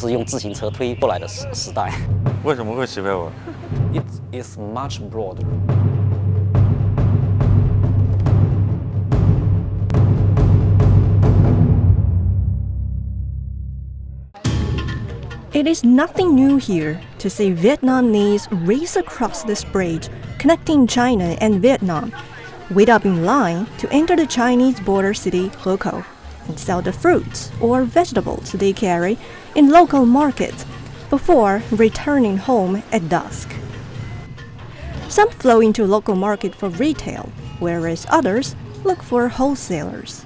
是用自行车推过来的时代。为什么会喜欢我？ It is much broader. It is nothing new here to see Vietnamese race across this bridge connecting China and Vietnam, wait up in line to enter the Chinese border city Heko, and sell the fruits or vegetables they carry in local markets before returning home at dusk. Some flow into local market for retail, whereas others look for wholesalers.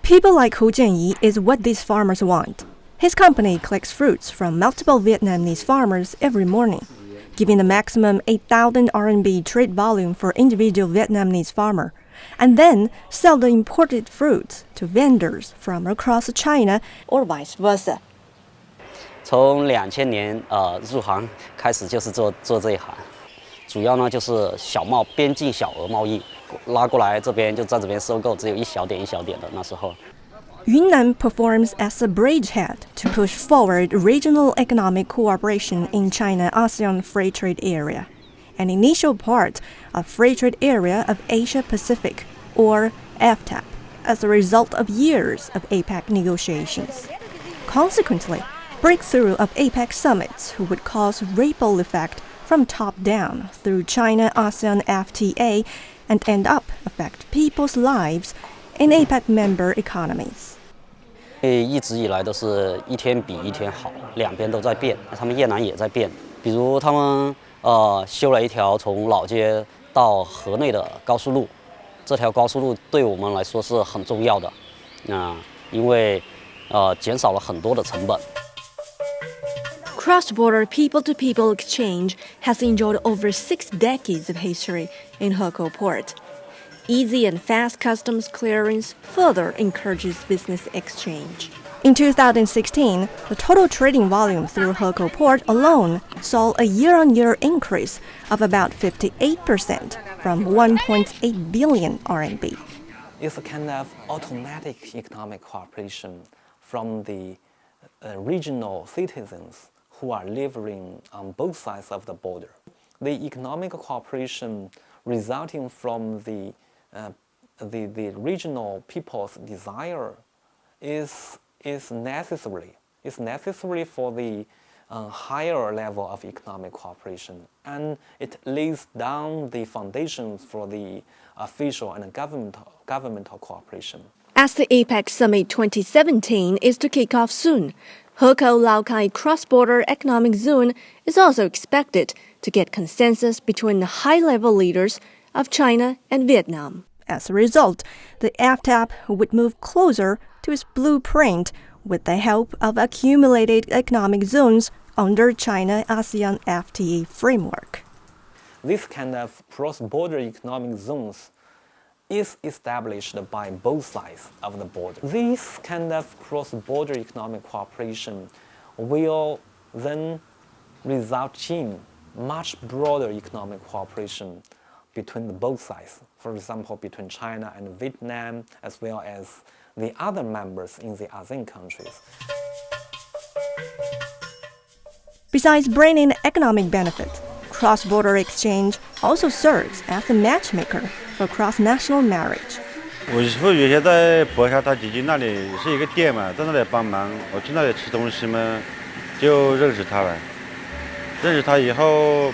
People like Hu Jianyi is what these farmers want. His company collects fruits from multiple Vietnamese farmers every morning, giving the maximum 8,000 RMB trade volume for individual Vietnamese farmer, and then sell the imported fruits to vendors from across China or vice versa. 从2000年入行开始就是做这一行，主要呢就是边境小额贸易，拉过来这边就在这边收购，只有一小点的那时候。Yunnan performs as a bridgehead to push forward regional economic cooperation in China-ASEAN Free Trade Area, an initial part of Free Trade Area of Asia-Pacific, or FTAP, as a result of years of APEC negotiations. Consequently, breakthrough of APEC summits would cause ripple effect from top down through China-ASEAN FTA and end up affect people's lives in APEC member economies. 一直以来都是一天比一天好，两边都在变，他们越南也在变。比如他们修了一条从老街到河内的高速路，这条高速路对我们来说是很重要的，因为减少了很多的成本。Cross-border people-to-people exchange has enjoyed over 6 decades of history in Heko Port. Easy and fast customs clearance further encourages business exchange. In 2016, the total trading volume through Heko Port alone saw a year-on-year increase of about 58% from 1.8 billion RMB. It's a kind of automatic economic cooperation from the regional citizens who are living on both sides of the border. The economic cooperation resulting from the regional people's desire is necessary. It's necessary for the higher level of economic cooperation, and it lays down the foundations for the official and governmental cooperation. As the APEC Summit 2017 is to kick off soon, Heko-Laokai cross-border economic zone is also expected to get consensus between the high-level leaders of China and Vietnam. As a result, the FTAP would move closer to its blueprint with the help of accumulated economic zones under China-ASEAN FTA framework. This kind of cross-border economic zones is established by both sides of the border. This kind of cross-border economic cooperation will then result in much broader economic cooperation between both sides. For example, between China and Vietnam, as well as the other members in the ASEAN countries. Besides bringing economic benefit, cross-border exchange also serves as a matchmaker for cross-national marriage. 我媳妇原先在博下她姐姐那里是一个店嘛，在那里帮忙，我去那里吃东西嘛，就认识她了。认识她以后，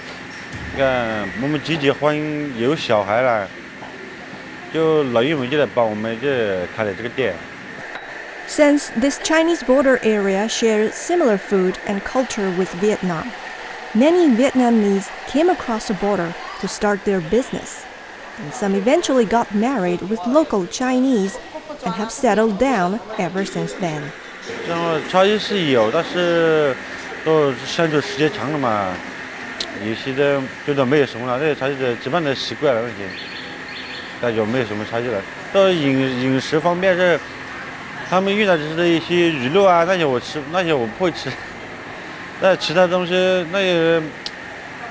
你看我们结婚有小孩了，就老岳母就来帮我们就开了这个店。 Since this Chinese border area shares similar food and culture with Vietnam, many Vietnamese came across the border to start their business, and some eventually got married with local Chinese and have settled down ever since then. 然后差异是有，但是都相处时间长了嘛，有些的觉得没有什么了，这个差异的基本都习惯了已经，那就没有什么差异了。到饮食方面是。 他们遇到就是一些鱼肉啊，那些我吃，那些我不会吃。那其他东西那些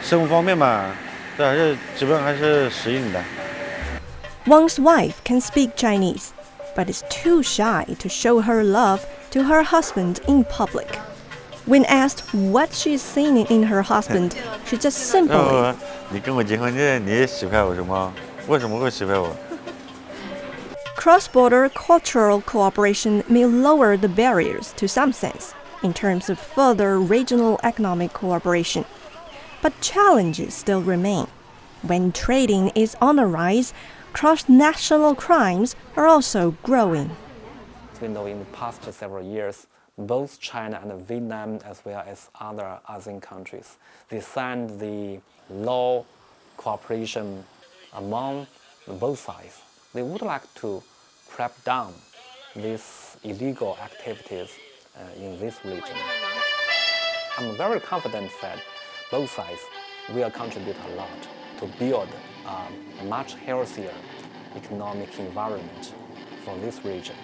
生活方面嘛，这还是基本还是适应的。Wang's wife can speak Chinese, but is too shy to show her love to her husband in public. When asked what she's seeing in her husband, she just simply 你跟我结婚你也喜欢我什么？为什么会喜欢我？ cross-border cultural cooperation may lower the barriers to some sense in terms of further regional economic cooperation. But challenges still remain. When trading is on the rise, cross-national crimes are also growing. We know in the past several years, both China and Vietnam, as well as other ASEAN countries, they signed the law cooperation among both sides. They would like to crack down these illegal activities in this region. I'm very confident that both sides will contribute a lot to build a much healthier economic environment for this region.